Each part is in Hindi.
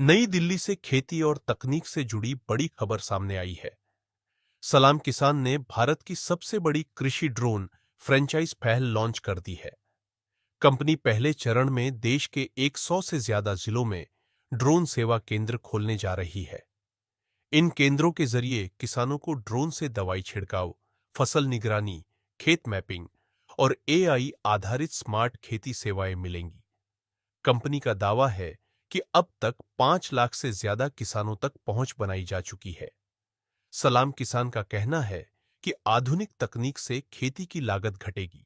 नई दिल्ली से खेती और तकनीक से जुड़ी बड़ी खबर सामने आई है। सलाम किसान ने भारत की सबसे बड़ी कृषि ड्रोन फ्रेंचाइज पहल लॉन्च कर दी है। कंपनी पहले चरण में देश के 100 से ज्यादा जिलों में ड्रोन सेवा केंद्र खोलने जा रही है। इन केंद्रों के जरिए किसानों को ड्रोन से दवाई छिड़काव, फसल निगरानी, खेत मैपिंग और एआई आधारित स्मार्ट खेती सेवाएं मिलेंगी। कंपनी का दावा है कि अब तक 5 लाख से ज्यादा किसानों तक पहुंच बनाई जा चुकी है। सलाम किसान का कहना है कि आधुनिक तकनीक से खेती की लागत घटेगी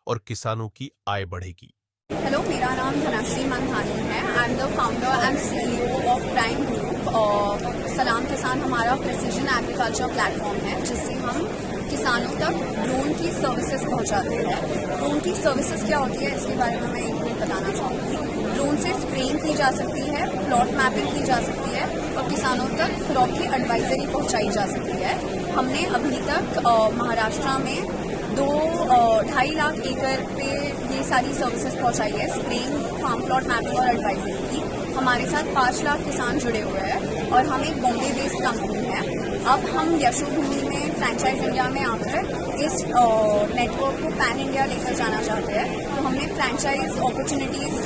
और किसानों की आय बढ़ेगी। हेलो, मेरा नाम धनाश्री मंघानी है। I am the founder and CEO of prime group. सलाम किसान हमारा प्रिसीजन एग्रीकल्चर प्लेटफॉर्म है, जिससे हम किसानों तक ड्रोन की सर्विसेज पहुंचाते हैं। ड्रोन की सर्विसेज क्या होती है, इसके बारे में मैं एक मिनट बताना चाहूँगी। ड्रोन से स्प्रेइंग की जा सकती है, प्लॉट मैपिंग की जा सकती है और किसानों तक क्रॉप की एडवाइजरी पहुंचाई जा सकती है। हमने अभी तक महाराष्ट्र में 2.5 लाख एकड़ पे ये सारी सर्विसेज पहुंचाई है, स्प्रेइंग, फार्म प्लॉट मैपिंग और एडवाइजरी की। हमारे साथ 5 लाख किसान जुड़े हुए हैं और हम एक बॉम्बे बेस्ड कंपनी है। अब हम यशोभूमि में फ्रेंचाइज इंडिया में आकर इस नेटवर्क को पैन इंडिया लेकर जाना चाहते हैं। तो हमने फ्रेंचाइज अपॉर्चुनिटीज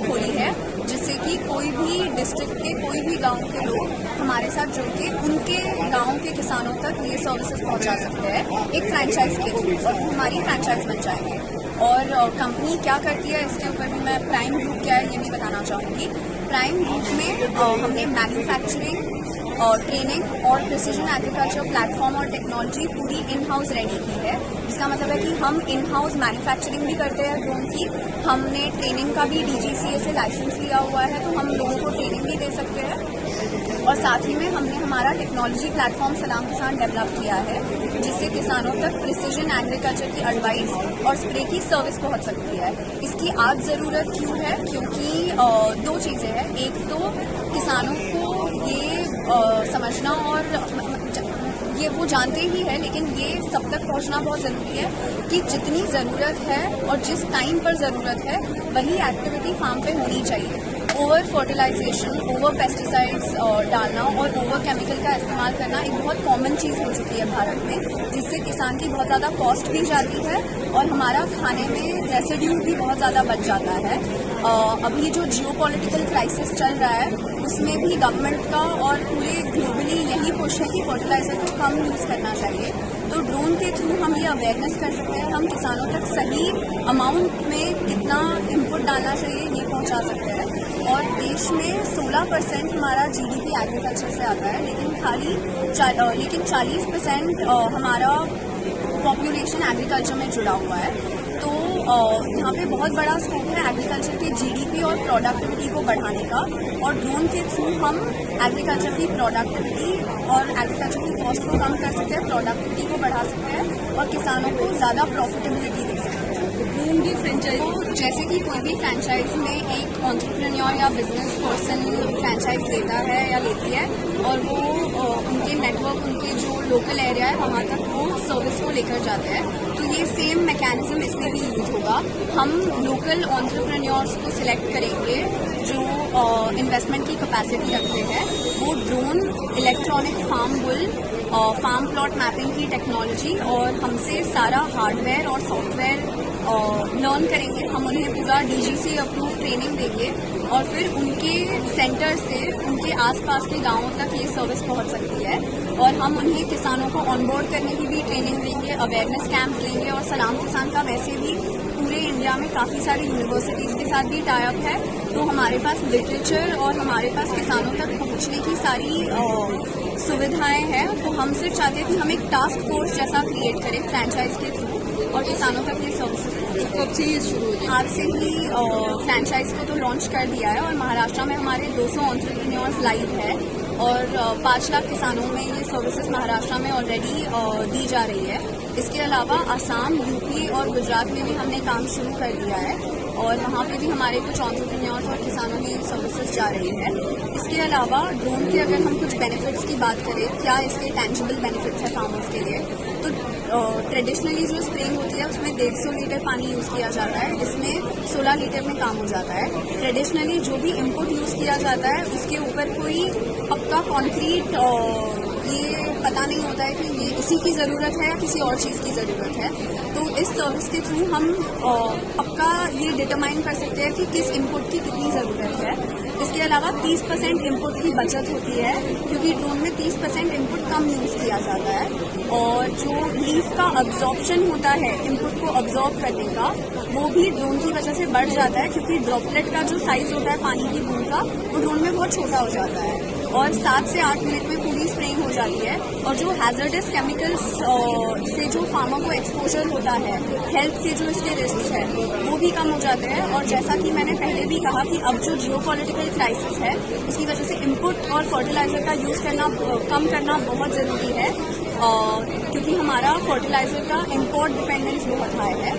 खोली है, जिससे कि कोई भी डिस्ट्रिक्ट के कोई भी गांव के लोग हमारे साथ जुड़ के उनके गांव के किसानों तक ये सर्विसेज पहुंचा सकते हैं एक फ्रेंचाइज के थ्रू, और हमारी फ्रेंचाइज बन जाएंगे। और कंपनी क्या करती है, इसके ऊपर भी मैं प्राइम ग्रुप क्या है ये भी बताना चाहूँगी। प्राइम ग्रुप में हमने मैन्युफैक्चरिंग और ट्रेनिंग और प्रिसीजन एग्रीकल्चर प्लेटफॉर्म और टेक्नोलॉजी पूरी इन हाउस रेडी की है। इसका मतलब है कि हम इन हाउस मैन्युफैक्चरिंग भी करते हैं ड्रोन की। हमने ट्रेनिंग का भी डीजीसीए से लाइसेंस लिया हुआ है, तो हम लोगों को ट्रेनिंग भी दे सकते हैं। और साथ ही में हमने हमारा टेक्नोलॉजी प्लेटफॉर्म सलाम किसान डेवलप किया है, जिससे किसानों तक प्रिसीजन एग्रीकल्चर की एडवाइस और स्प्रे की सर्विस पहुंच सकती है। इसकी आज ज़रूरत क्यों है? क्योंकि 2 चीज़ें हैं। एक तो किसानों को ये समझना, और ये वो जानते ही है, लेकिन ये सब तक पहुंचना बहुत ज़रूरी है कि जितनी ज़रूरत है और जिस टाइम पर ज़रूरत है वही एक्टिविटी फार्म पे होनी चाहिए। ओवर फर्टिलाइजेशन, ओवर पेस्टिसाइड्स डालना और ओवर केमिकल का इस्तेमाल करना एक बहुत कॉमन चीज़ हो चुकी है भारत में, जिससे किसान की बहुत ज़्यादा कॉस्ट भी जाती है और हमारा खाने में रेसिड्यू भी बहुत ज़्यादा बच जाता है। अभी जो जियोपॉलिटिकल क्राइसिस चल रहा है, उसमें भी गवर्नमेंट का और पूरे ग्लोबली यही पुश है कि फर्टिलाइजर को कम यूज़ करना चाहिए। तो ड्रोन के थ्रू हम ये अवेयरनेस कर सकते हैं, हम किसानों तक सही अमाउंट में कितना इनपुट डालना चाहिए ये पहुंचा सकते हैं। और देश में 16% हमारा जीडीपी एग्रीकल्चर से आता है, लेकिन 40% हमारा पॉपुलेशन एग्रीकल्चर में जुड़ा हुआ है। तो यहाँ पे बहुत बड़ा स्कोप है एग्रीकल्चर के जीडीपी और प्रोडक्टिविटी को बढ़ाने का, और ड्रोन के थ्रू हम एग्रीकल्चर की प्रोडक्टिविटी और एग्रीकल्चर की कॉस्ट को कम कर सकते हैं, प्रोडक्टिविटी को बढ़ा सकते हैं और किसानों को ज़्यादा प्रॉफिटेबिलिटी दे सकते हैं। ड्रोन की फ्रेंचाइज, तो जैसे कि कोई भी फ्रेंचाइज में एक एंटरप्रेन्योर या बिजनेस पर्सन फ्रेंचाइज लेता है या लेती है, और वो उनके नेटवर्क, उनके जो लोकल एरिया है वहाँ तक वो सर्विस को लेकर जाते हैं। तो ये सेम मैकेनिज्म इसमें भी यूज होगा। हम लोकल एंटरप्रेन्योर्स को सिलेक्ट करेंगे जो इन्वेस्टमेंट की कैपेसिटी रखते हैं। वो ड्रोन, इलेक्ट्रॉनिक फार्म बुल, फार्म प्लॉट मैपिंग की टेक्नोलॉजी और हमसे सारा हार्डवेयर और सॉफ्टवेयर लर्न करेंगे। हम उन्हें पूरा डीजीसी अप्रूव ट्रेनिंग देंगे और फिर उनके सेंटर से उनके आसपास के गांवों तक ये सर्विस पहुंच सकती है। और हम उन्हें किसानों को ऑनबोर्ड करने की भी ट्रेनिंग देंगे, अवेयरनेस कैंप लेंगे। और सलाम किसान का वैसे भी पूरे इंडिया में काफ़ी सारी यूनिवर्सिटीज़ के साथ भी टाई अप है, तो हमारे पास लिटरेचर और हमारे पास किसानों तक पहुंचने की सारी सुविधाएं हैं। तो हम सिर्फ चाहते हैं कि हम एक टास्क फोर्स जैसा क्रिएट करें फ्रेंचाइज के थ्रू और किसानों तक ये सर्विसेज। कब से ये शुरू हो जाए? आज से ही फ्रेंचाइज को तो लॉन्च कर दिया है और महाराष्ट्र में हमारे 200 एंटरप्रेन्योर्स लाइव है और 5 लाख किसानों में ये सर्विसेज महाराष्ट्र में ऑलरेडी दी जा रही है। इसके अलावा असम, यूपी और गुजरात में भी हमने काम शुरू कर दिया है और वहाँ पे भी हमारे कुछ एंटरप्रेन्योर्स और किसानों में सर्विसेज जा रही है। इसके अलावा ड्रोन के अगर हम कुछ बेनिफिट्स की बात करें, क्या इसके टेंजिबल बेनिफिट्स है फार्मर्स के लिए, तो ट्रेडिशनली जो स्प्रेइंग होती है उसमें 150 लीटर पानी यूज़ किया जाता है, जिसमें 16 लीटर में काम हो जाता है। ट्रेडिशनली जो भी इनपुट यूज़ किया जाता है उसके ऊपर कोई पक्का कॉन्क्रीट ये पता नहीं होता है कि ये इसी की ज़रूरत है या किसी और चीज़ की ज़रूरत है। तो इस सर्विस के थ्रू हम पक्का ये डिटरमाइन कर सकते हैं कि किस इनपुट की कितनी ज़रूरत है। इसके अलावा 30% इनपुट की बचत होती है, क्योंकि ड्रोन में 30% इनपुट कम यूज़ किया जाता है। और जो लीफ का अब्जॉर्प्शन होता है इनपुट को अब्जॉर्ब करने का, वो भी ड्रोन की वजह से बढ़ जाता है, क्योंकि ड्रॉपलेट का जो साइज़ होता है पानी की बूंद का, वो ड्रोन में बहुत छोटा हो जाता है और 7 से 8 मिनट में पूरी स्प्रेइंग हो जाती है। और जो हैजर्डस केमिकल्स से जो फार्मर को एक्सपोजर होता है, हेल्थ के जो इसके रिस्क है वो भी कम हो जाते हैं। और जैसा कि मैंने पहले भी कहा कि अब जो जियोपॉलिटिकल क्राइसिस है उसकी वजह से इनपुट और फर्टिलाइजर का यूज़ करना कम करना बहुत ज़रूरी है, क्योंकि हमारा फर्टिलाइजर का इंपोर्ट डिपेंडेंस बहुत हाई है।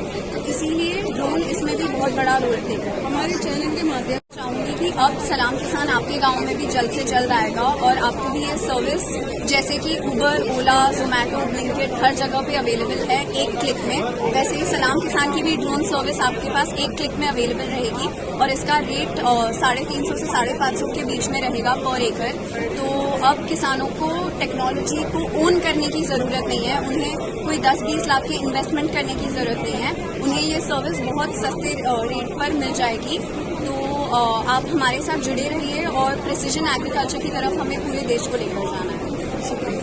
इसीलिए ड्रोन इसमें भी बहुत बड़ा रोल प्ले कर रहा है। हमारे चैनल के माध्यम चाहूँगी कि अब सलाम किसान आपके गांव में भी जल्द से जल्द आएगा और आपको भी ये सर्विस जैसे कि उबर, ओला, जोमेटो, ब्लिंकिट हर जगह पे अवेलेबल है एक क्लिक में, वैसे ही सलाम किसान की भी ड्रोन सर्विस आपके पास एक क्लिक में अवेलेबल रहेगी। और इसका रेट 350 से 550 के बीच में रहेगा पर एकड़। तो अब किसानों को टेक्नोलॉजी को ओन करने की ज़रूरत नहीं है, उन्हें कोई 10-20 लाख की इन्वेस्टमेंट करने की ज़रूरत नहीं है, उन्हें ये सर्विस बहुत सस्ते रेट पर मिल जाएगी। तो आप हमारे साथ जुड़े रहिए और प्रिसीजन एग्रीकल्चर की तरफ हमें पूरे देश को लेकर जाना है।